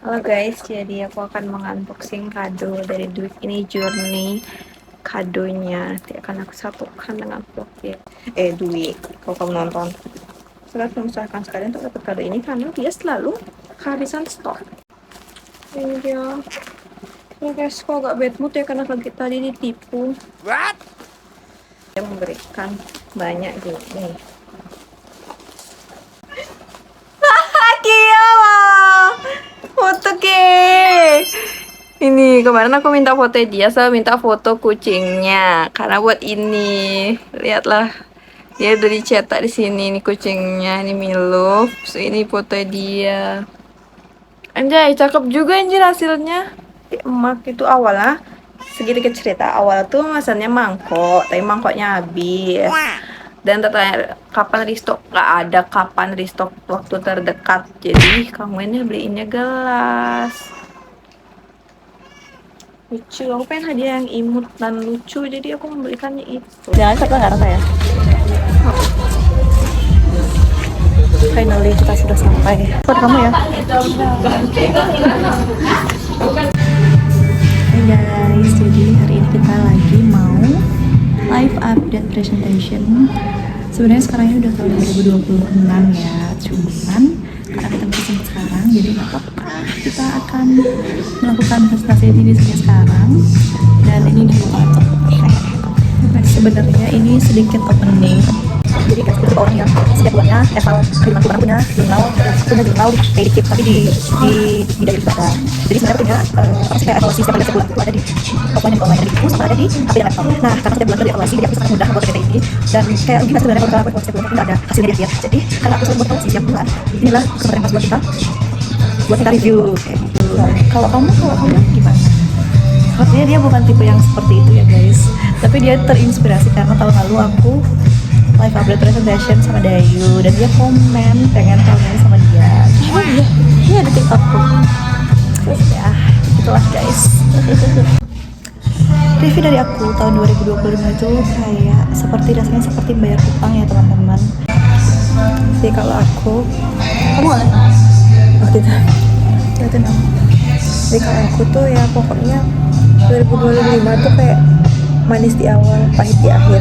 Halo guys, jadi aku akan mengunboxing kado dari Duit ini Journey. Kadonya nanti akan aku satukan dengan vlog ya. Duit, kalau kamu nonton, sangat mengusahakan sekalian untuk dapat kado ini karena dia selalu kehabisan stok. Ini dia. Ini guys, kok agak bad mood ya karena tadi ditipu. What? Dia memberikan banyak gini. Oke. Ini kemarin aku minta foto dia, saya minta foto kucingnya karena buat ini. Lihatlah. Dia udah dicetak di sini nih kucingnya, ini Milo. So, ini foto dia. Anjay, cakep juga anjir hasilnya. Di emak itu awalnya sedikit cerita. Awal tuh masannya mangkok, tapi mangkoknya habis. Dan tertanya kapan restock, nggak ada kapan restock waktu terdekat, jadi kamu ini beliinnya gelas lucu. Aku pengen hadiah yang imut dan lucu, jadi aku membelikannya itu. Jangan sampai nggak rasa ya. Finally kita sudah sampai. Buat kamu ya. Hey guys, jadi hari ini kita lagi mau live update presentation. Sebenarnya sekarang ini udah tahun 2026 ya, cuman karena kita masih sekarang, jadi nggak apa-apa, kita akan melakukan presentasi ini di sini sekarang. Dan ini di laptop. Sebenarnya ini sedikit opening. Jadi kan seperti orang yang setiap bulannya eval kiriman punya jurnal edit, tapi di dari ibadah. Jadi sebenarnya punya apa sih, kayak evaluasi setiap bulan itu ada di offline dan online, ada di buku sama ada di HP dan laptop. Nah karena setiap bulan itu dievaluasi, jadi aku sangat mudah membuat PT ini. Dan kayak gimana sebenarnya kalau kita buat setiap bulan itu nggak ada hasilnya di akhir. Jadi karena aku selalu buat setiap bulan, inilah kesempatan pas buat kita review kayak gitu. Kalau kamu gimana? Sepertinya dia bukan tipe yang seperti itu ya guys, tapi dia terinspirasi karena tahun lalu aku live update presentation sama Dayu dan dia komen pengen kawin sama dia. Oh iya, dia ada TikTokku. Ya, itulah guys. Review dari aku tahun 2025 itu kayak rasanya seperti bayar utang ya teman-teman. Jadi kalau kamu nggak lihat? Waktu itu lihatin aku. Jadi kalau aku tuh ya pokoknya 2025 tuh kayak manis di awal, pahit di akhir.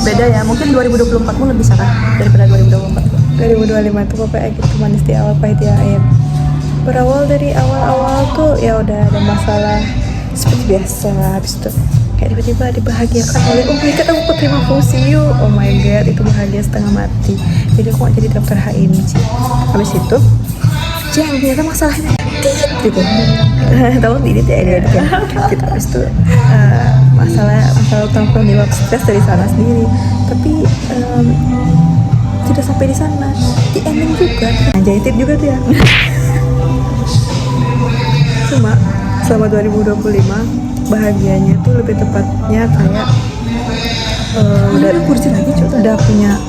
Beda ya, mungkin 2024 pun lebih cerah daripada 2024. 2025 tuh pokoknya gitu, manis di awal, pahit di akhir. Berawal dari awal-awal tuh ya udah ada masalah seperti biasa, habis itu kayak tiba-tiba dibahagiakan oleh oh my god aku keterima fungsi yuk, oh my god itu bahagia setengah mati. Jadi aku gak jadi daftar HMJ. Habis itu ternyata masalahnya gitu. Tahu tidak ya dia kita habis itu masalah utang di waktu stres dari sana sendiri, tapi tidak sampai di sana, di ending juga jahitip juga tuh ya. Cuma selama 2025 bahagianya tuh lebih tepatnya kayak udah kursi lagi udah punya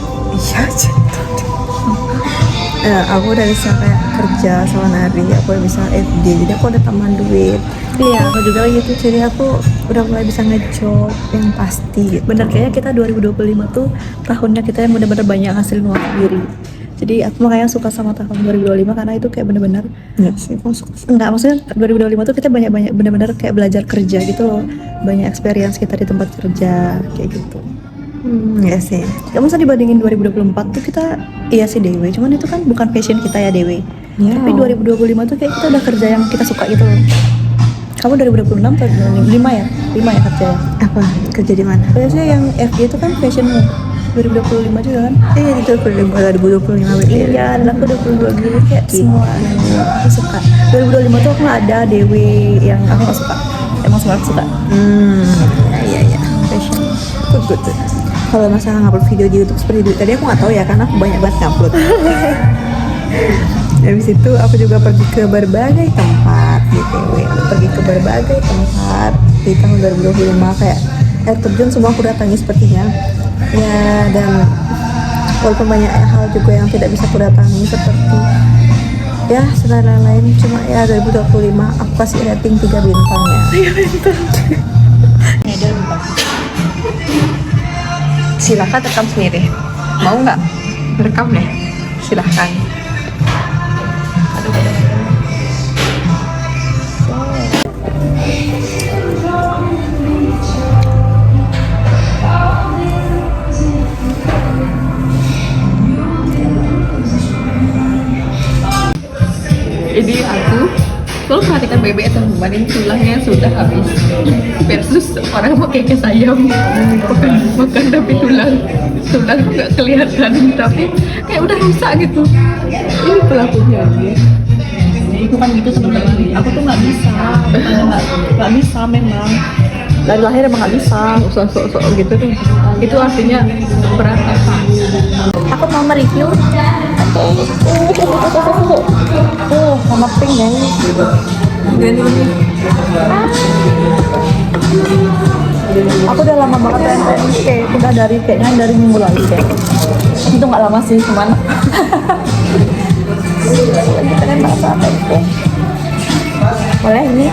aku udah bisa kayak kerja sama nari, aku udah bisa FD, jadi aku udah tambahan duit. Iya, aku juga gitu, jadi aku udah mulai bisa ngejob yang pasti gitu. Bener, kayaknya kita 2025 tuh tahunnya kita yang bener-bener banyak hasilin uang sendiri. Jadi aku makanya suka sama tahun 2025 karena itu kayak bener-bener enggak, maksudnya 2025 tuh kita banyak-banyak bener-bener kayak belajar kerja gitu loh, banyak experience kita di tempat kerja kayak gitu. Ya sih. Kamu usah dibandingin 2024 tuh kita, iya sih Dewi, cuman itu kan bukan passion kita ya Dewi. Yeah. Tapi 2025 tuh kayak kita udah kerja yang kita suka gitu loh. Kamu 2026 atau 5 ya? 5 ya kerja ya? Apa? Kerja di mana? Biasanya yang FG itu kan passionmu. 2025 juga kan? Iya, itu 2025 iya, dan aku 22 gini kayak gitu. Semua aku suka. 2025 tuh aku gak ada Dewi yang aku gak suka. Emang semua aku suka. Iya. Passion. Good. Kalau masalah ngupload video di YouTube seperti itu tadi aku nggak tahu ya karena aku banyak banget ngupload. Habis itu aku juga pergi ke berbagai tempat gitu, pergi ke berbagai tempat di tahun 2025 kayak air terjun semua aku datangi sepertinya ya, dan walaupun banyak hal juga yang tidak bisa aku datangi seperti ya segala lain, cuma ya 2025 aku kasih rating 3 bintang ya. 3 bintang. Silahkan rekam sendiri, mau nggak rekam deh, silahkan. Aduh. Ini aku selalu perhatikan bebek teman ini tulangnya sudah habis versus orang pakai kekes ayam makan tapi tulang tuh nggak kelihatan tapi kayak udah rusak gitu. Ini pelakunya. Bukan gitu teman-teman, aku tuh nggak bisa memang dari lahir emang nggak bisa Sok gitu tuh. Itu artinya berantakan. aku mau mereview sama pink guys. Aku udah lama banget kayak udah kayaknya dari minggu lalu kayak itu nggak lama sih cuman lagi pengen masak tempe. Boleh ini?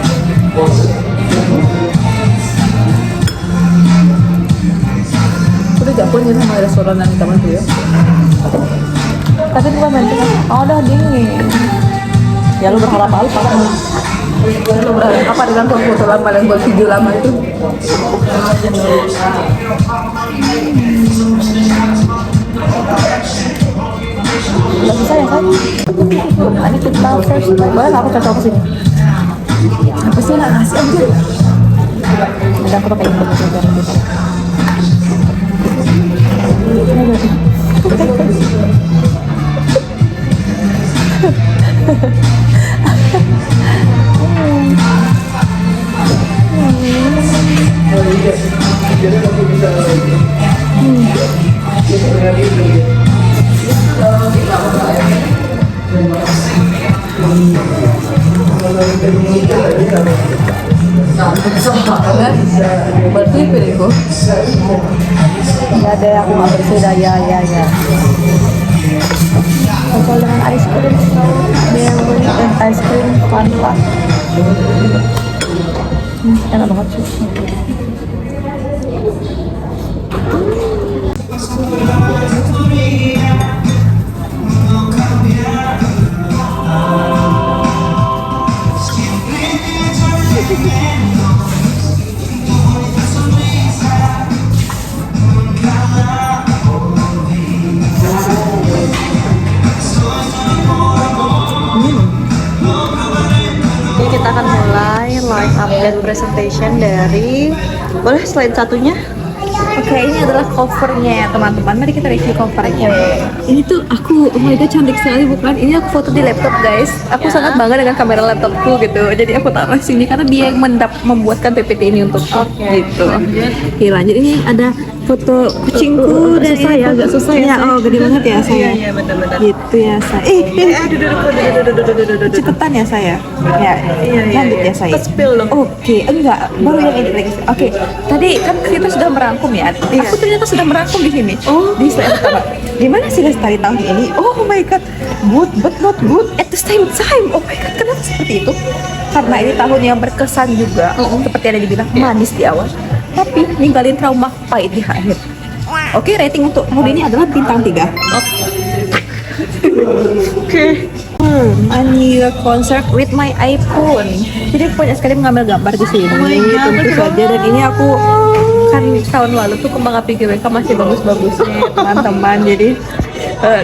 Udah gabung ya sama restoran yang teman tuh ya. Tapi bukan bantu. Oh udah dingin. Ya lu berharap apa? Lu berharap apa dengan foto lama dan buat video lama itu? Gak bisa ya kan? Ini kita first. Boleh nggak aku cocok ke sini? Apa sih nggak ngasih aja? Ada aku pakai ini biar gitu. Berarti pilihku. Nggak ada aku nggak bersih ya. Kalau dengan ice cream strawberry dan ice cream vanilla. Enak banget sih. Jadi kita akan mulai line up dan presentation dari, boleh slide satunya? Oke, ini adalah covernya ya teman-teman. Mari kita review covernya. Ini tuh aku, oh my god cantik sekali bukan? Ini aku foto di laptop guys. Aku sangat bangga dengan kamera laptopku gitu. Jadi aku taruh sini karena dia yang membuatkan PPT ini untukku. Gitu. Oke, lanjut. Ini ada foto kucingku dan susah ya, agak susah ya, Oh, gede banget ya saya. Iya benar-benar. Gitu ya saya. Cepetan ya saya. Ya, lanjut ya saya. Spill dong. Oke, enggak, baru yang edit lagi. Oke, tadi kan kita sudah merangkum ya. Aku ternyata sudah merangkum di sini. Oh, di slide pertama. Gimana sih Lestari tahun ini? Oh my god, good but not good at the same time. Oh my god, kenapa seperti itu? Karena ini tahun yang berkesan juga. Seperti ada dibilang manis di awal, tapi ninggalin trauma pahit di akhir. Oke, rating untuk tahun ini adalah bintang 3. Oke. A new concert with my iPhone. Jadi aku banyak sekali mengambil gambar di sini. Tentu saja. Dan ini aku kan tahun lalu tuh kembang api GWK masih bagus-bagusnya teman-teman. Jadi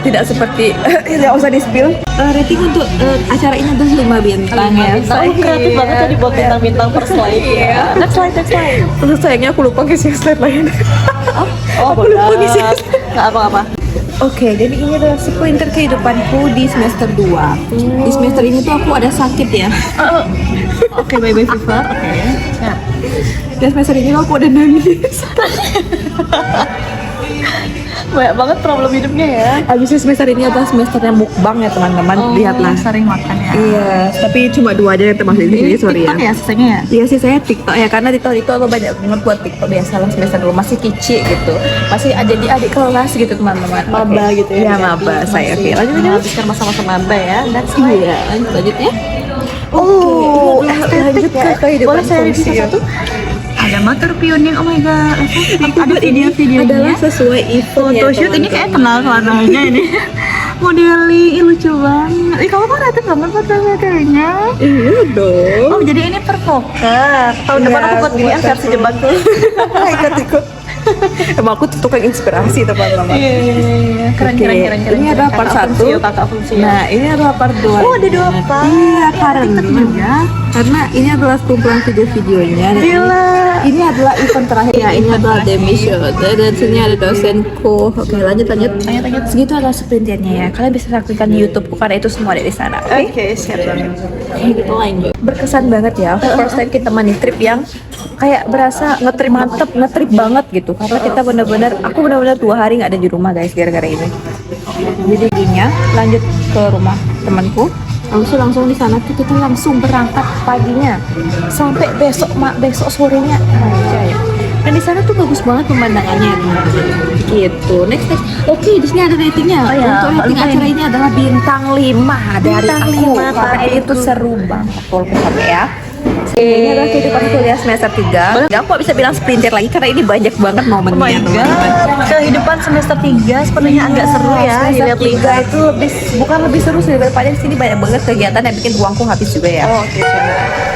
tidak seperti tidak usah di spill. Rating untuk acara ini adalah 5 bintang ya. Saya kreatif banget tadi buat bintang-bintang per slide. Iya. That's right. Terus sayangnya aku lupa ngisi slide lain. Oh, aku lupa ngisi. Nggak apa-apa. Oke, jadi ini adalah sepointer kehidupanku di semester 2. Di semester ini tuh aku ada sakit ya. Oke, bye fever. Oke. Ya. Di semester ini aku ada nangis. Banyak banget problem hidupnya ya. Abis semester ini adalah semesternya mukbang ya teman-teman. Lihatlah. Sering makan ya. Iya, tapi cuma 2 aja yang termasuk di sini, sorry ya. TikTok ya sisanya ya? Iya sih saya TikTok ya, karena di tahun itu aku banyak banget buat TikTok biasalah semester dulu masih kicik gitu, masih ada di adik kelas gitu teman-teman. Maba gitu ya? Iya maba saya. Oke, lanjut aja. Menghabiskan masa-masa maba ya. That's Iya, lanjut ya. Oh, lanjut ke kehidupan Boleh saya review sosial. satu? Ada motor pioning, oh my god. Ada video-videonya. Adalah sesuai event ya, Photoshoot ini kayak kenal warnanya ini. Modeling, lucu banget. Kamu kok kreatif banget foto-fotonya. Iya dong. Oh jadi ini perfoker. Tahun depan aku buat ginian versi jebak tuh. Ikut. Emang aku tuh tukang inspirasi teman-teman. Iya. Keren. Oke, ini adalah part 1. Kakak fungsi. Nah, ini adalah part 2. Oh, ada 2 part. Iya, karena ini adalah kumpulan video-videonya. Gila. Ini adalah event terakhir. Ya, ini adalah demi show. Dan sini ada dosenku. Oke, lanjut. Segitu adalah sprinternya ya. Kalian bisa saksikan di YouTube karena itu semua ada di sana. Oke, siap banget. Kita lanjut. Berkesan banget ya. First time kita money trip yang kayak berasa ngetrip banget gitu. Karena kita aku benar-benar 2 hari nggak ada di rumah guys gara-gara ini. Jadi giginya lanjut ke rumah temanku. Langsung di sana tuh kita langsung berangkat paginya sampai besok sorenya aja ya. Dan di sana tuh bagus banget pemandangannya teman-teman. Gitu. Next. Oke, di sini ada ratingnya. Untuk rating acara ini adalah bintang 5 dari aku. Karena itu seru banget. Tolong ya. Ini adalah kehidupan kuliah semester 3. Gak aku bisa bilang sprinter lagi karena ini banyak banget momennya. Kehidupan semester 3 sebenarnya agak seru ya. Semester 3 itu bukan lebih seru sih daripada di sini banyak banget kegiatan yang bikin uangku habis juga ya. Oke.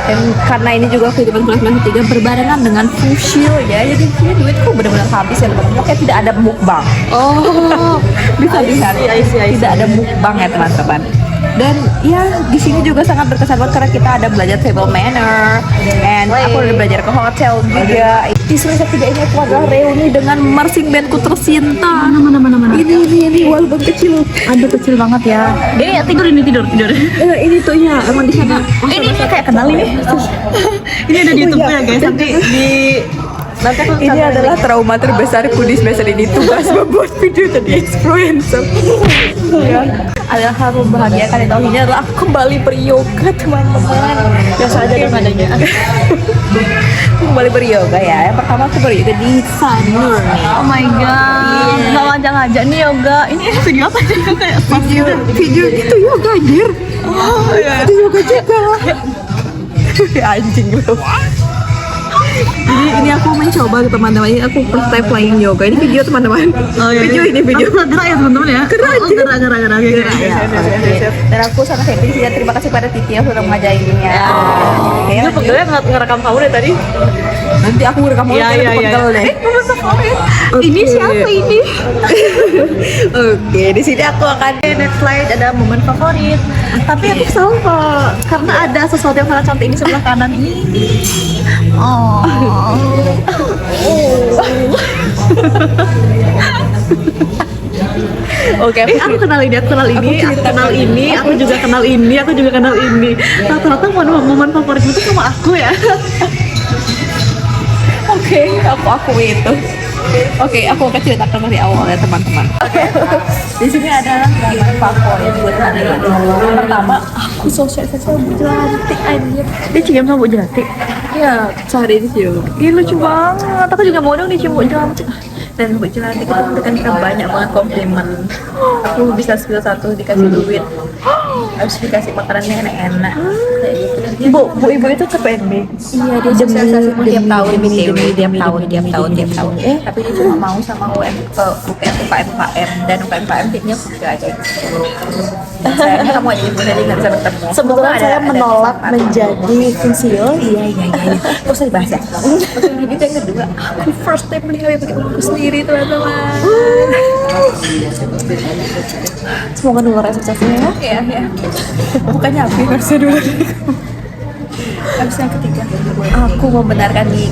Dan karena ini juga kehidupan kuliah semester 3 berbarengan dengan fusil ya. Jadi ini duitku benar-benar habis ya teman-teman. Makanya tidak ada mukbang. Oh, Bisa lihat. Tidak ada mukbang ya teman-teman. Dan ya di sini juga sangat berkesan banget karena kita ada belajar table manner, and aku udah belajar ke hotel juga. Di semester 3 ini aku adalah reuni dengan marching bandku tercinta. Mana. Ini walaupun kecil. Ada kecil banget ya. Tidur. Ini tuh ya emang di sana. Ini kayak kenal ini. Ini ada di YouTube ya guys. Nanti aku Ini adalah trauma terbesarku di semester ini, tugas membuat video jadi influencer. Ya, adalah hal membahagiakan yang tahu ini adalah aku kembali beryoga teman-teman. biasa aja dengan adanya. Aku kembali beryoga ya. Yang pertama aku beryoga di Sanur nih. Oh my god. Nggak ngajak-ngajak nih yoga. Ini video apa sih kayak Video itu yoga anjir. Oh iya. Itu yoga juga. Anjing lu. Jadi ini aku mencoba teman-teman, ini aku first time flying yoga. Ini video teman-teman. Video. Aku gerak ya teman-teman ya. Gerak. Ya, dan aku sangat happy sih, dan terima kasih pada Titi yang sudah mengajarinnya. Itu pegelnya ngerekam kamu deh tadi. Nanti aku ngerekam kamu pegel deh. Ini siapa ini? Oke, di sini aku akan Next slide ada momen favorit. Tapi aku kesal kok karena ada sesuatu yang sangat cantik di sebelah kanan ini. Oh. Oke, Aku kenal ini, aku juga kenal ini. Rata-rata momen favorit itu sama aku ya. Oke, aku akui itu. Oke, aku akan ceritakan dari awal ya teman-teman. Di sini adalah momen favorit buat hari ini. Pertama, aku sosialisasi sama Bu Jelantik anjir. Dia cium sama Bu Jelati. Iya, sehari ini cium. Ih lucu banget. Aku juga mau dong dicium Bu Jelati. Dan Bu Jelantik itu memberikan kita banyak banget komplimen. Aku bisa spill satu dikasih duit, harus dikasih makanan yang enak-enak. Kayak gitu. Ibu itu ke PNB. Iya, dia sosialisasi tiap tahun tiap tahun. Tapi dia cuma mau sama UKM dan UKM timnya juga aja. Sayangnya kamu aja ibu jadi nggak bisa bertemu. Sebetulnya saya menolak menjadi fungsil. Iya. Gak usah dibahas ya. Terus ini yang kedua, aku first time beli HP pakai uangku sendiri teman-teman. Semoga nular suksesnya ya. Iya. Bukannya HP harusnya dulu. Habis yang ketiga, aku membenarkan diri.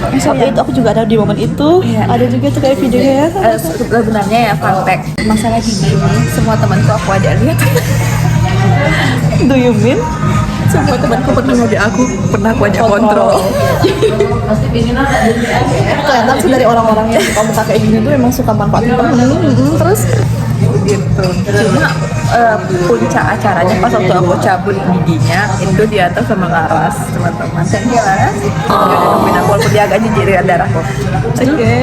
Tapi itu aku juga ada di momen itu. Iya. Ada juga tuh kayak videonya ya. Sebenarnya ya fun fact, masalah gigi ini semua temanku aku ada lihat. Do you mean? Semua temanku pernah ngajak aku, pernah aku ajak kontrol. Kelihatan sih dari orang-orang yang suka muka kayak gini tuh emang suka manfaatin temen. Terus Gitu. Cuma puncak acaranya pas waktu aku cabut giginya itu di atas sama Laras teman-teman. Thank you Laras. Udah nemuin aku walaupun dia agak jijiran darahku. oke.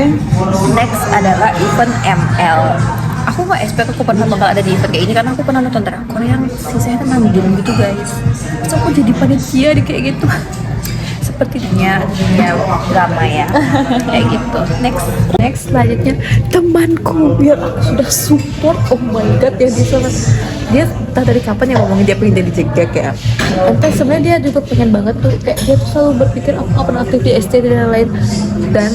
Next adalah event ML. Aku nggak expect aku pernah bakal ada di event kayak ini karena aku pernah nonton drakor yang sisanya kan 6 game gitu guys. Terus aku jadi panitia di kayak gitu. seperti dunia drama ya. Kayak gitu. Next selanjutnya temanku, biar aku sudah support. Oh my god, ya dia entah dari kapan yang ngomongin dia pengen jadi jegek ya. Entah sebenarnya dia juga pengen banget tuh, kayak dia tuh selalu berpikir aku akan aktif di ST dan lain-lain, dan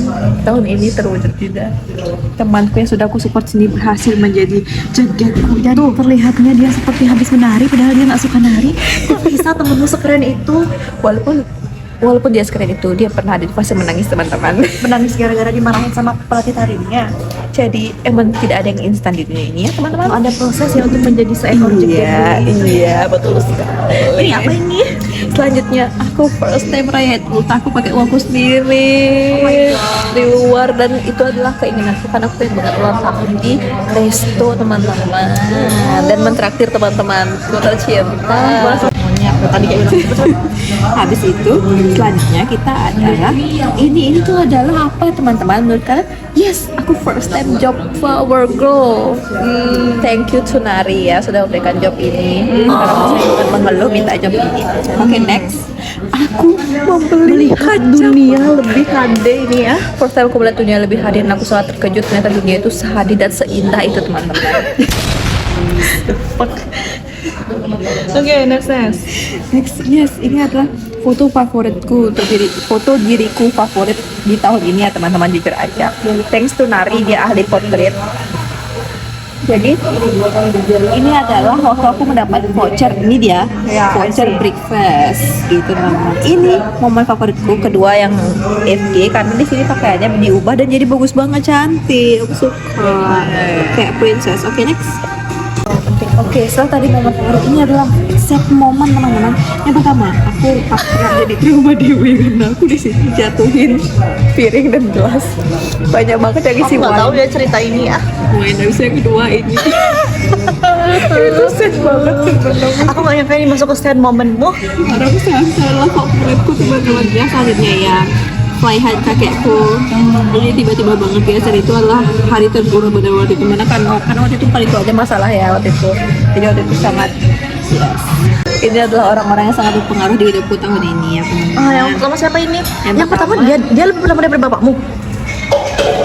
tahun ini terwujud juga. Temanku yang sudah aku support sini berhasil menjadi jegekku, dan Tuh terlihatnya dia seperti habis menari padahal dia nggak suka nari. Kok bisa temenmu sekeren itu? walaupun dia sekeren itu, dia pernah ada di fase menangis teman-teman. Menangis gara-gara dimarahin sama pelatih tarinya. Jadi emang tidak ada yang instan di dunia ini ya teman-teman. Ada proses ya untuk menjadi seekor jegek. Iya, betul sekali. Ini apa ini? Selanjutnya aku first time raya ultah, aku pakai uangku sendiri di luar, dan itu adalah keinginanku karena aku pengen banget ulang tahun di resto teman-teman dan mentraktir teman-temanku tercinta. Tadi kayak bilang. Habis itu selanjutnya kita adalah ini tuh adalah apa teman-teman menurut kalian? Yes, aku first time job flower girl. Thank you to Nari ya sudah memberikan job ini. Karena saya bukan mengeluh minta job ini. Oke, next. Aku membeli Dunia lebih HD ini ya. First time aku melihat dunia lebih hadir, dan aku sangat terkejut ternyata dunia itu sehadir dan seindah itu teman-teman. Oke, next. Yes, ini adalah foto favoritku untuk foto diriku favorit di tahun ini ya teman-teman, jujur aja. Thanks to Nari, dia ahli portrait. Jadi ini adalah waktu aku mendapat voucher, ini dia Ya, voucher I see. breakfast gitu teman-teman. Ini momen favoritku kedua yang FG karena di sini pakaiannya diubah dan jadi bagus banget, cantik, aku suka kayak princess. Oke, next. Oke, setelah tadi momen favorit, ini adalah exact momen teman-teman. Yang pertama, aku pernah jadi trauma Dewi karena aku di sini jatuhin piring dan gelas. Banyak banget yang isi Aku nggak tahu wine. ya cerita ini ya. Main habis yang kedua ini. Itu sad banget teman-teman. Aku nggak nyangka ini masuk ke stand momenmu. Karena aku salah favoritku teman-teman ya. Selanjutnya ya fly high kakekku. Ini tiba-tiba banget biasa, itu adalah hari terburuk pada waktu itu, karena waktu itu paling aja masalah ya waktu itu. Jadi waktu itu sangat yes. Ini adalah orang-orang yang sangat berpengaruh di hidupku tahun ini ya teman-teman. Yang pertama siapa ini? Yang pertama pertama, dia lebih pertama daripada bapakmu.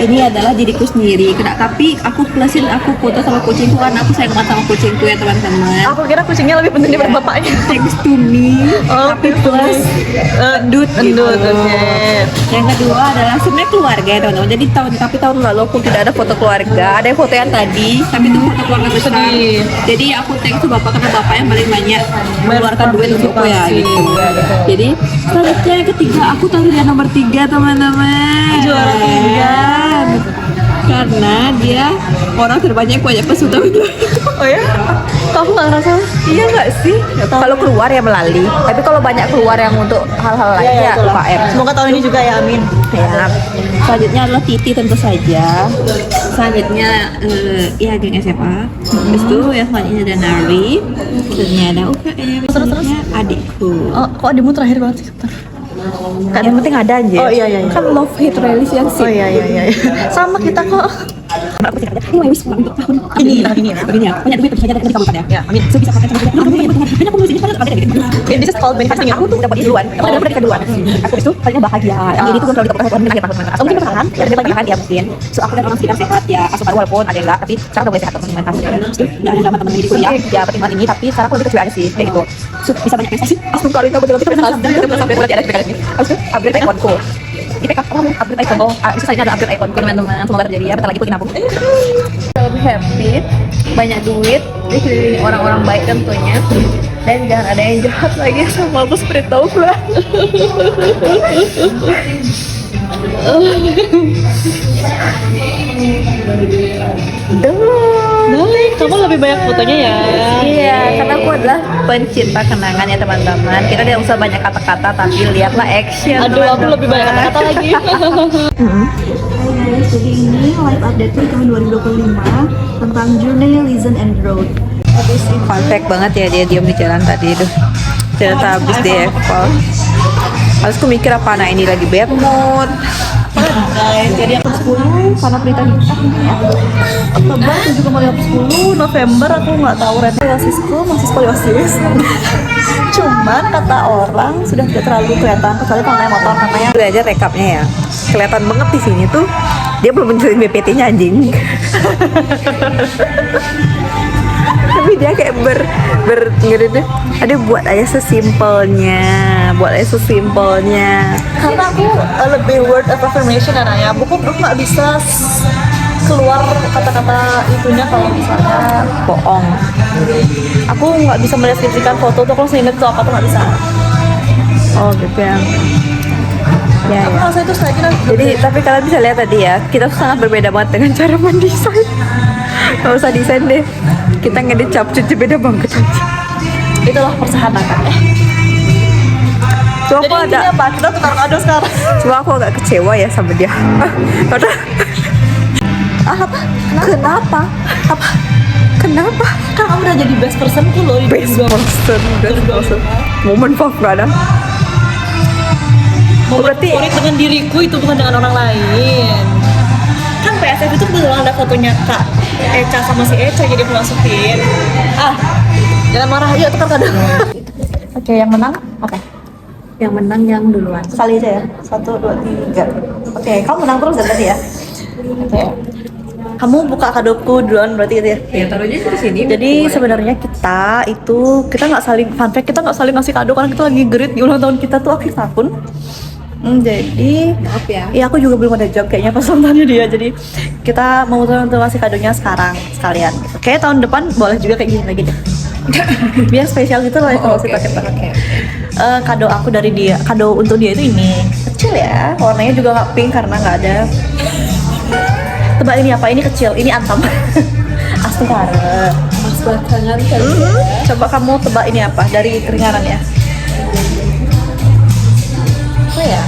Ini adalah diriku sendiri, tapi aku plusin, aku foto sama kucingku karena aku sayang banget sama kucingku ya teman-teman. Aku kira kucingnya lebih penting daripada bapaknya. Thanks to me, Oh, tapi plus endut gitu. oke. Yang kedua adalah sebenarnya keluarga ya teman-teman. Jadi tahun lalu aku tidak ada foto keluarga, ada yang foto yang tadi, tapi itu foto keluarga besar. Sedih. Jadi aku thanks to bapak karena bapak yang paling banyak mengeluarkan duit untukku ya gitu. Jadi selanjutnya yang ketiga, aku tahu dia nomor 3 teman-teman. Juara 3. Karena dia orang terbanyak banyak peserta itu. Oh ya? Kamu nggak ngerasa? Iya nggak sih? Kalau keluar ya melalui, tapi kalau banyak keluar yang untuk hal-hal lain ya itulah. UKM. Semoga tahun ini juga ya, amin. Ya. Selanjutnya adalah Titi tentu saja. Selanjutnya ya geng SMA. Terus itu yang selanjutnya ada Nari. Selanjutnya ada UKM. Selanjutnya adikku. Oh, kok adikmu terakhir banget sih? Kan yang penting ada aja. Oh, iya. Kan love hate relationship. Oh iya. Sama kita kok. Aku tidak ada. Ini my wish untuk tahun Ini ya. Begini ya. Banyak duit tentu saja dari kamu ya. Ya, amin. So bisa pakai banyak aku nulis ini pada ada gitu. This is called manifesting ya. Aku tuh dapat ini duluan. Aku dapat dari kedua. Aku itu paling bahagia. Yang ini tuh kalau kita perhatikan akhir tahun. Atau mungkin bertahan, ada lagi kan ya mungkin. So aku dan orang sekitar sehat ya. Asup baru walaupun ada enggak, tapi sekarang udah mulai sehat teman-teman. Enggak ada teman-teman di kuliah. Ya pertimbangan ini, tapi sekarang aku lebih kecil aja sih kayak gitu. So bisa banyak prestasi. Asum kali kita betul-betul kita sampai mulai ada kita ini. Habis itu upgrade iconku. Kita kamu upgrade icon. Itu saya ada upgrade iconku teman-teman. Semoga terjadi ya. Bentar lagi aku nabung. Lebih happy, banyak duit, dikelilingi orang-orang baik tentunya, dan jangan ada yang jahat lagi sama aku seperti Taufla. Kamu lebih banyak fotonya ya. Iya, karena aku adalah pencinta kenangan ya teman-teman. Kita tidak usah banyak kata-kata, tapi lihatlah action. Aduh, aku lebih banyak kata lagi. Hai guys, jadi ini live update tuh tahun 2025 tentang journey, listen, and growth. Fun fact banget ya, dia diam di jalan tadi itu. Ternyata habis di Eval. Harus aku mikir apa anak ini lagi bad mood. Guys, jadi aku 10 karena berita nikah ya. Oktober aku juga mau 10, November aku nggak tahu rate skoliosis masih skoliosis. Cuman kata orang sudah tidak terlalu kelihatan kecuali kalau naik motor katanya. Udah aja rekapnya ya. Kelihatan banget di sini tuh dia belum menjalin BPT-nya anjing. Tapi dia kayak gitu deh. Ada buat aja sesimpelnya, Karena aku lebih word of affirmation ya. Buku nggak bisa keluar kata-kata itunya kalau misalnya bohong. Aku nggak bisa mendeskripsikan foto tuh, aku langsung inget tuh apa tuh nggak bisa. Oh gitu ya. Ya, aku rasa itu sebenarnya. Jadi tapi kalian bisa lihat tadi ya, kita tuh sangat berbeda banget dengan cara mendesain. Gak usah desain deh, kita ngedit capcut beda banget aja. Itulah persahabatan. Cuma aku ada apa? Kita tukar kado sekarang. Cuma aku agak kecewa ya sama dia. Karena apa? Kenapa? Kenapa? Kan kamu udah jadi best person ku loh. Best person. Momen pop gak ada. Berarti Favorit dengan diriku itu bukan dengan orang lain. Kan PSF itu kebetulan ada fotonya Kak Eca sama si Eca, jadi aku masukin. Jangan marah, ayo tukar kado. Oke, yang menang apa? Yang menang yang duluan. Sekali aja ya. 1, 2, 3. Oke, kamu menang terus ya tadi ya. Oke. Kamu buka kadoku duluan berarti gitu ya. Ya taruhnya di sini. Jadi sebenarnya kita nggak saling fun fact, kita nggak saling ngasih kado karena kita lagi greet di ulang tahun kita tuh akhir tahun. Jadi Maaf ya. ya aku juga belum ada job kayaknya pas ulang tahunnya dia. Jadi kita memutuskan untuk ngasih kadonya sekarang sekalian. Kayak tahun depan boleh juga kayak gini lagi deh. Biar spesial gitu loh kalau sih pakai pakai. Kado aku dari dia, kado untuk dia itu ini kecil ya, warnanya juga nggak pink karena nggak ada. Tebak ini apa? Ini kecil, ini Antam. Askara. Mas batangan kan. Coba kamu tebak ini apa dari keringanan ya? Apa ya?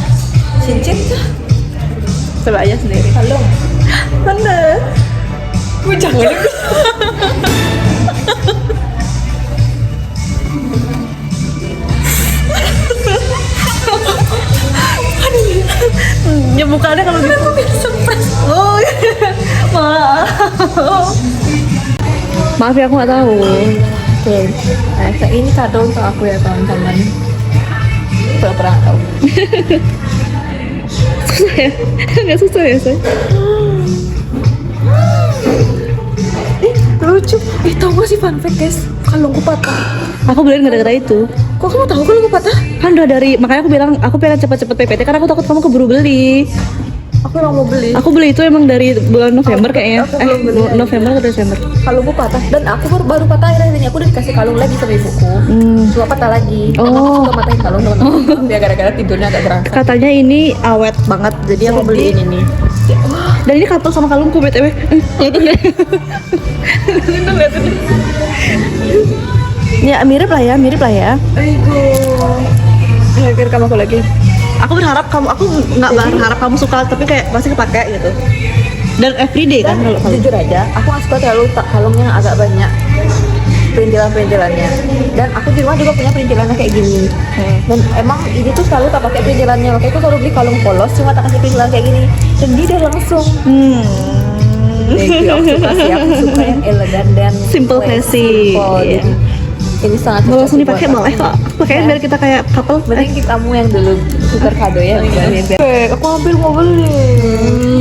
Cincin kah? Coba aja sendiri. Kalung. Bener. Jangan. Ya bukannya kalau gitu. Surprise. Oh, maaf. Maaf ya aku nggak tahu. Oke. Nah, ini kado untuk aku ya teman-teman. Pernah nggak tahu. Susah ya? Nggak susah ya say? Lucu. Tahu gak sih fun fact guys? Kalungku patah. Aku beliin gara-gara itu. Kok kamu tahu kalungku patah? Kan udah dari, makanya aku bilang aku pengen cepet-cepet PPT karena aku takut kamu keburu beli. Aku emang mau beli. Aku beli itu emang dari bulan November kayaknya. aku belum beli. November atau Desember. Kalungku patah dan aku baru patah akhirnya ini. Aku udah dikasih kalung lagi sama ibuku. Cuma patah lagi. Dan aku Oh. suka matahin kalung teman-teman. Ya gara-gara tidurnya agak berasa. Katanya ini awet banget, jadi aku beliin ini. Dan ini couple sama kalungku BTW. Ya mirip lah ya. Akhir kamu aku lagi. Aku berharap aku nggak berharap kamu suka, tapi kayak pasti kepake gitu. Dan everyday kan kalau Jujur aja, aku nggak suka terlalu kalung yang agak banyak perintilan-perintilannya. Dan aku di rumah juga punya perintilannya kayak gini. Dan emang ini tuh selalu tak pakai perintilannya. Makanya aku selalu beli kalung polos cuma tak kasih perintilan kayak gini. Dan dia udah langsung. Thank you, aku suka sih, aku suka yang elegan dan Simple, classy. simple. Iya. Jadi, ini sangat Mau cocok langsung buat dipakai aku. boleh kok. Pakai biar kita kayak couple. Mending kamu yang dulu tukar kado ya. Aku hampir mau beli.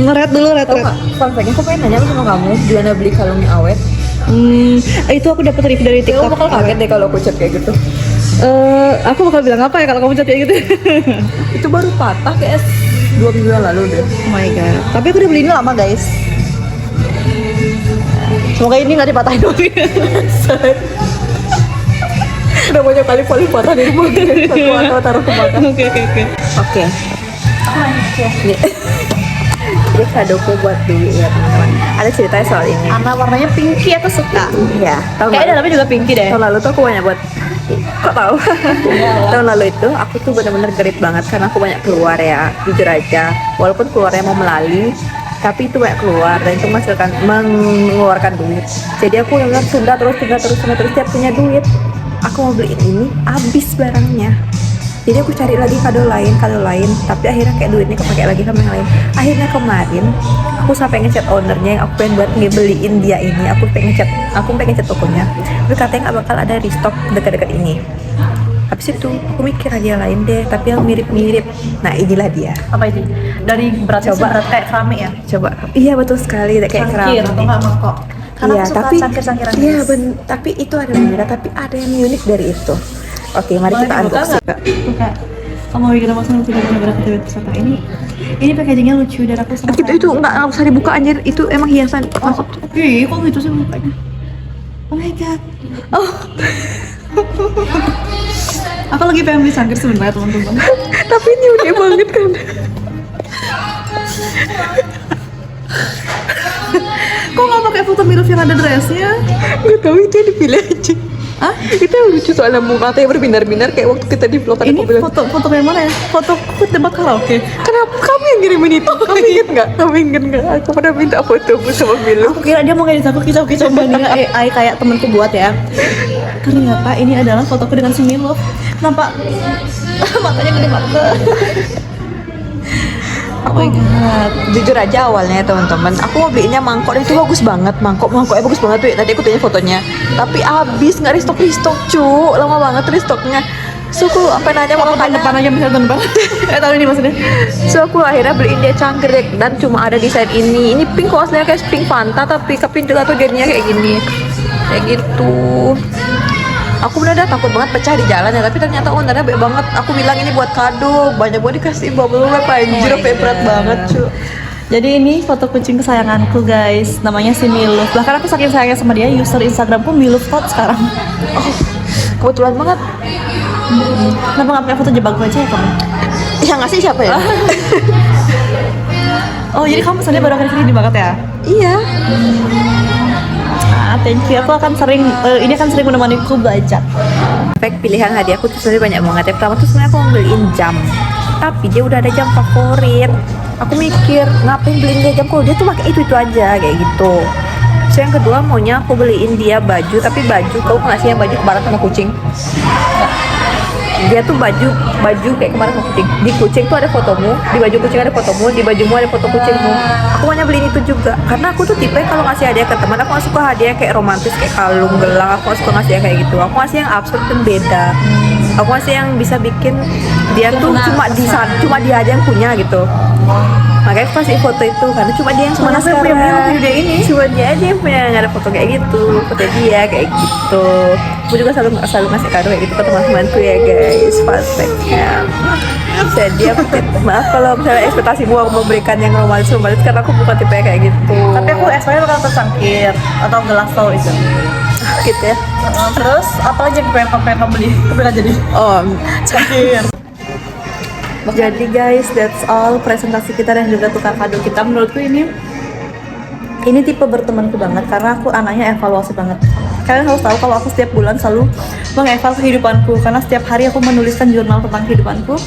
Red dulu, red. Tahu nggak? Fun fact-nya, aku pengen nanya sama kamu, di mana beli kalung yang awet? Itu aku dapat review dari Kamu TikTok. bakal kaget deh kalau aku chat kayak gitu. Aku bakal bilang apa ya kalau kamu chat kayak gitu? Itu baru patah kayak 2 minggu yang lalu deh. Oh my god. Tapi aku udah beli ini lama guys. Semoga ini nggak dipatahin lagi. Udah banyak kali paling patah di rumah. Aku taruh ke belakang. Oke. Oke. Ini kadoku buat Dwi ya teman-teman. Ada ceritanya soal ini. Ana warnanya pinky aku suka. Iya. Kayaknya dalamnya juga pinky deh. Tahun lalu tuh aku banyak buat. Kok tahu? Tahun lalu itu aku tuh bener-bener gerit banget karena aku banyak keluar ya. Jujur aja. Walaupun keluarnya mau melalui, tapi itu banyak keluar dan itu mengeluarkan duit. Jadi aku benar tunda terus tiap punya duit. Aku mau beliin ini, habis barangnya. Jadi aku cari lagi kado lain, tapi akhirnya kayak duitnya kepake lagi sama yang lain. Akhirnya kemarin aku sampai ngechat ownernya yang aku pengen buat ngebeliin dia ini. Aku pengen ngechat tokonya. Tapi katanya nggak bakal ada restock dekat-dekat ini. Habis itu aku mikir hadiah lain deh, tapi yang mirip-mirip. Nah inilah dia. Apa ini? Dari beratnya Coba. berat kayak keramik ya? Coba. Iya betul sekali, kayak Cangkir keramik. atau nggak mangkok? Karena Iya, aku suka tapi cangkir-cangkiran iya guys. tapi itu ada merah, tapi ada yang unik dari itu. Oke, mari Boleh kita dibuka unboxing. nggak? Buka. Kamu mau bikin langsung video benar-benar kita peserta ini packagingnya lucu dan aku sama Itu enggak usah dibuka anjir, itu emang hiasan. Masuk. Ih, kok gitu sih bukanya? Oh my god. Oh. Aku lagi pengen beli cangkir sebenarnya teman-teman. Tapi ini unik banget kan. Kok nggak pakai foto Miluf yang ada dressnya? Gak tahu itu yang dipilih aja. Hah? Itu yang lucu soalnya muka yang berbinar-binar kayak waktu kita di vlog kan Ini aku bilang. foto yang mana ya? Foto tempat karaoke. Kenapa kamu yang ngirimin itu? Kamu inget nggak? Kamu inget nggak? Aku pernah minta fotomu sama Milu. Aku kira dia mau ngedit aku kicau-kicau banding AI kayak temenku buat ya. Ternyata ini adalah fotoku dengan si Miluf. Kenapa matanya gede banget? Oh my god. Jujur aja awalnya teman-teman, aku mau belinya mangkok dan itu bagus banget, mangkoknya bagus banget tuh. Tadi aku tanya fotonya, tapi habis nggak restock, cu, lama banget restoknya. So aku apa nanya mau Tahun depan aja bisa tahun depan. Tahun ini maksudnya. So aku akhirnya beliin dia cangkir dan cuma ada desain ini. Ini pink kok, aslinya kayak pink Fanta tapi juga tuh jadinya kayak gini, kayak gitu. Aku bener-bener takut banget pecah di jalan ya, tapi ternyata ownernya baik banget. Aku bilang ini buat kado, banyak banget dikasih bubble wrap anjir, Oh my berat God. banget cu. Jadi ini foto kucing kesayanganku guys, namanya si Miluf. Bahkan aku saking sayangnya sama dia, user Instagramku Miluf Tot sekarang. Oh, kebetulan banget. Kenapa nggak pakai foto jebak gue aja ya kamu? Yang ngasih siapa ya? Oh jadi kamu pesannya baru akhir-akhir ini banget ya? Iya. Ah, thank you. Aku akan sering, ini akan sering menemaniku belajar. Efek pilihan hadiahku tuh sebenarnya banyak banget. Yang pertama tuh sebenarnya aku mau beliin jam, tapi dia udah ada jam favorit. Aku mikir ngapain beliin dia jam kalau dia tuh pakai itu aja kayak gitu. Terus yang kedua maunya aku beliin dia baju, tapi baju kau nggak sih yang baju kemarin sama kucing? Dia tuh baju kayak kemarin sama kucing. Di kucing tuh ada fotomu, di baju kucing ada fotomu, di bajumu ada foto kucingmu. Aku maunya beliin itu juga, karena aku tuh tipe kalau ngasih hadiah ke teman, aku nggak suka hadiah kayak romantis kayak kalung, gelang. Aku nggak suka ngasih yang kayak gitu. Aku ngasih yang absurd dan beda. Aku ngasih yang bisa bikin dia tuh cuma dia aja yang punya gitu. Makanya aku kasih foto itu karena cuma dia yang punya Siapa yang punya video dia ini? cuma dia aja yang punya, nggak ada foto kayak gitu, foto dia kayak gitu. Aku juga selalu ngasih kado kayak gitu ke teman-temanku ya guys, fun fact-nya. Jadi aku maaf kalau misalnya ekspektasimu aku memberikan yang romantis karena aku bukan tipe kayak gitu. Tapi aku esoknya bakal tercangkir atau gelas tau itu. Gitu ya. Terus apalagi yang pengen kamu beli? Aku bilang jadi Oh, cangkir. jadi guys, that's all presentasi kita dan juga tukar kado kita. Menurutku ini tipe bertemanku banget karena aku anaknya evaluasi banget. Kalian harus tahu kalau aku setiap bulan selalu mengeval kehidupanku karena setiap hari aku menuliskan jurnal tentang kehidupanku.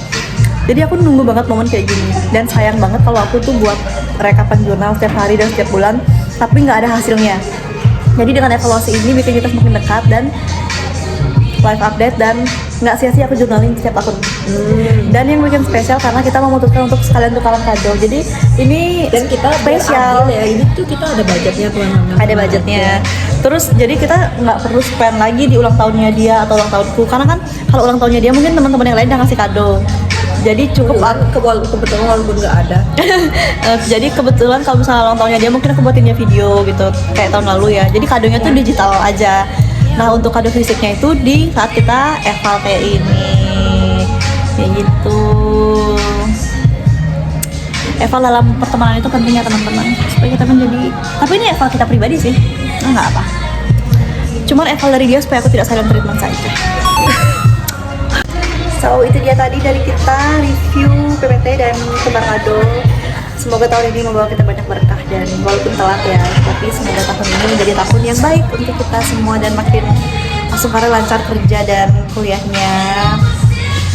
Jadi aku nunggu banget momen kayak gini dan sayang banget kalau aku tuh buat rekapan jurnal setiap hari dan setiap bulan tapi nggak ada hasilnya. Jadi dengan evaluasi ini bikin kita semakin dekat dan live update dan nggak sia-sia aku jurnalin setiap akun. Dan yang bikin spesial karena kita memutuskan untuk sekalian tukaran kado. Jadi ini dan kita spesial ya, ini tuh kita ada budgetnya teman-teman. ada budgetnya. Terus jadi kita nggak perlu spend lagi di ulang tahunnya dia atau ulang tahunku karena kan kalau ulang tahunnya dia mungkin teman-teman yang lain udah ngasih kado. Jadi cukup Kebetulan walaupun nggak ada. jadi kebetulan kalau misalnya ulang tahunnya dia mungkin aku buatin dia video gitu kayak tahun lalu ya. Jadi kadonya tuh digital aja. Nah untuk kado fisiknya itu di saat kita eval kayak ini, kayak gitu. Eval dalam pertemanan itu penting ya teman-teman supaya kita menjadi. Tapi ini eval kita pribadi sih, nggak apa. Cuman eval dari dia supaya aku tidak silent treatment saja. So itu dia tadi dari kita review PPT dan tukar kado. Semoga tahun ini membawa kita banyak berkah dan walaupun telat ya, tapi semoga tahun ini menjadi tahun yang baik untuk kita semua dan makin langsung karena lancar kerja dan kuliahnya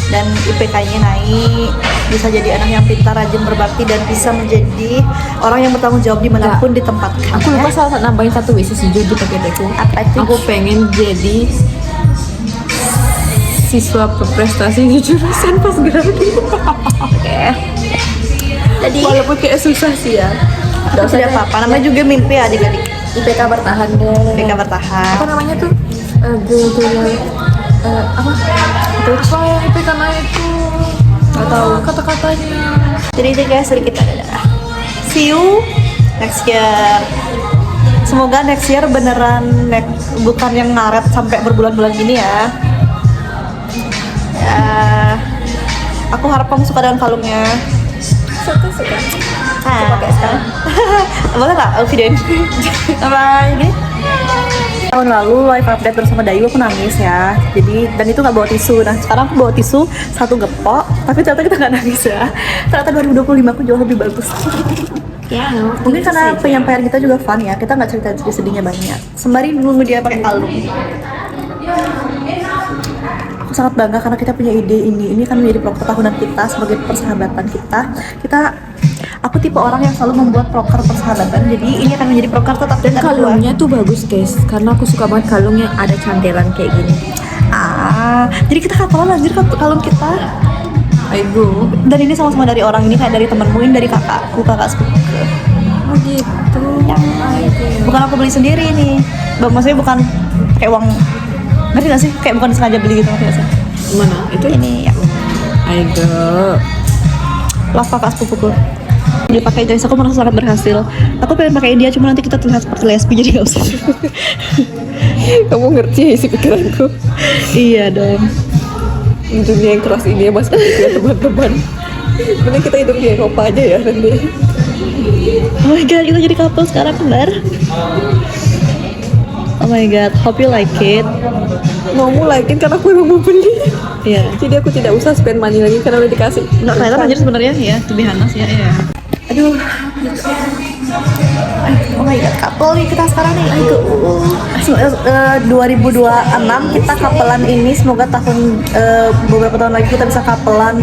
dan IPK-nya naik, bisa jadi anak yang pintar, rajin berbakti dan bisa menjadi orang yang bertanggung jawab dimanapun ditempatkan. Aku lupa salah nambahin satu wish jujur di PPT-ku. Apa itu? Aku pengen jadi siswa berprestasi di jurusan Pasgraduasi. Oke. Jadi Walaupun kayak susah sih ya. nggak usah apa-apa, namanya juga mimpi ya adik-adik. IPK bertahan deh. Mereka bertahan. Apa namanya tuh? Apa? Apa yang IPK naik tuh? Gak tahu Kata-katanya. jadi itu guys dari kita. Dadah. See you next year. Semoga next year beneran bukan yang ngaret sampai berbulan-bulan gini ya. Ya, aku harap kamu suka dengan kalungnya. Suka. Pakai sekarang. Boleh nggak aku videoin? Bye. Gini. Tahun lalu live update bersama Dayu aku nangis ya. Jadi dan itu nggak bawa tisu. Nah sekarang aku bawa tisu satu gepok. Tapi ternyata kita nggak nangis ya. Ternyata 2025 aku jauh lebih bagus. Ya, Mungkin karena penyampaian kita juga fun ya. Kita nggak cerita sedihnya banyak. Sembari nunggu dia pakai kalung. Aku sangat bangga karena kita punya ide ini. Ini kan menjadi proker tahunan kita sebagai persahabatan kita. Aku tipe orang yang selalu membuat proker persahabatan. Jadi ini akan menjadi proker tetap dan kita berdua. kalungnya tuh bagus guys, karena aku suka banget kalung yang ada cantelan kayak gini. Jadi kita kapalan anjir kalung kita. Ayo. Dan ini sama-sama dari orang ini, kayak dari temenmu, ini dari kakakku, kakak sepupu. Oh gitu. Bukan aku beli sendiri nih. Maksudnya bukan kayak uang. Ngerti gak sih? Kayak bukan sengaja beli gitu, ngerti gak sih? Mana? Itu Ini ya. Ayo. Love kakak sepupuku. Dipakai guys, aku merasa sangat berhasil. Aku pengen pakai dia, cuma nanti kita terlihat seperti lesbi, jadi gak usah. Kamu ngerti isi pikiranku. Iya dong. Dunia yang keras ini ya mas, ya teman-teman. Mending kita hidup di Eropa aja ya nanti. Oh my god, kita jadi couple sekarang, benar? Oh my god, hope you like it. Mau likein karena aku emang mau beli. Iya. Jadi aku tidak usah spend money lagi karena udah dikasih. Nggak kelihatan anjir sebenarnya ya, to be honest ya. Iya. Aduh. Oh my god, couple nih kita sekarang nih. 2026 kita couple-an ini, semoga tahun beberapa tahun lagi kita bisa couple-an.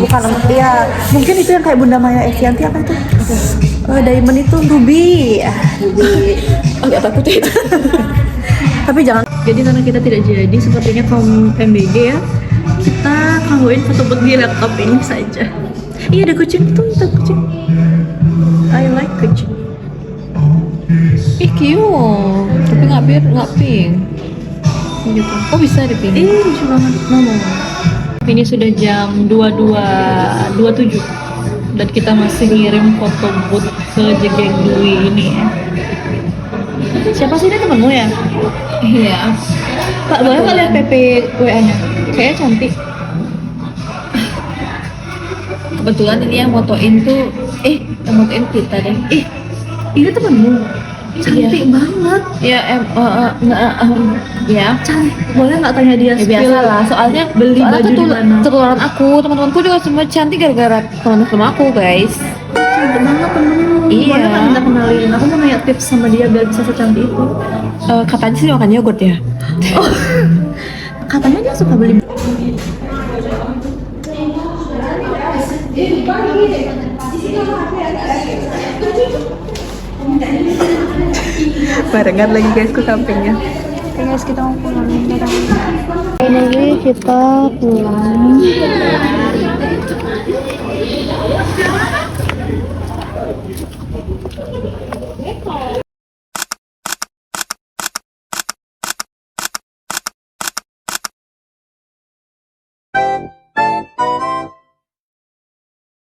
Bukan ya, mungkin itu yang kayak Bunda Maya Estianti apa itu? Diamond itu Ruby. Enggak takut ya itu. Tapi jangan. Jadi karena kita tidak jadi, sepertinya kaum MBG ya, kita kawin foto booth di laptop ini saja. Iya ada kucing tuh, ada kucing. I like kucing. Ih cute, tapi nggak pink. Gitu. Oh bisa di pink. Lucu banget. Ngomong. Ini sudah jam 22.27 dan kita masih ngirim foto booth ke Jegeng Dwi ini ya. Siapa sih ini, temenmu ya? Iya. Pak, boleh nggak lihat PP WA-nya? Kayaknya cantik. Kebetulan ini yang motoin tuh, yang motoin kita deh. Ini temenmu. Cantik Iya. banget. Ya, ya. Cantik. Boleh nggak tanya dia? Ya biasa lah, soalnya beli soalnya baju tuh di mana? ketularan aku, teman-temanku juga semua cantik gara-gara teman-teman aku guys. Cantik banget temenmu. Iya. Boleh nggak minta kenalin? Aku mau nanya tips sama dia biar bisa secantik itu. Katanya sih makan yogurt ya. Katanya dia suka beli. Barengan lagi guys ke sampingnya. Guys, kita mau pulang. Ini kita pulang.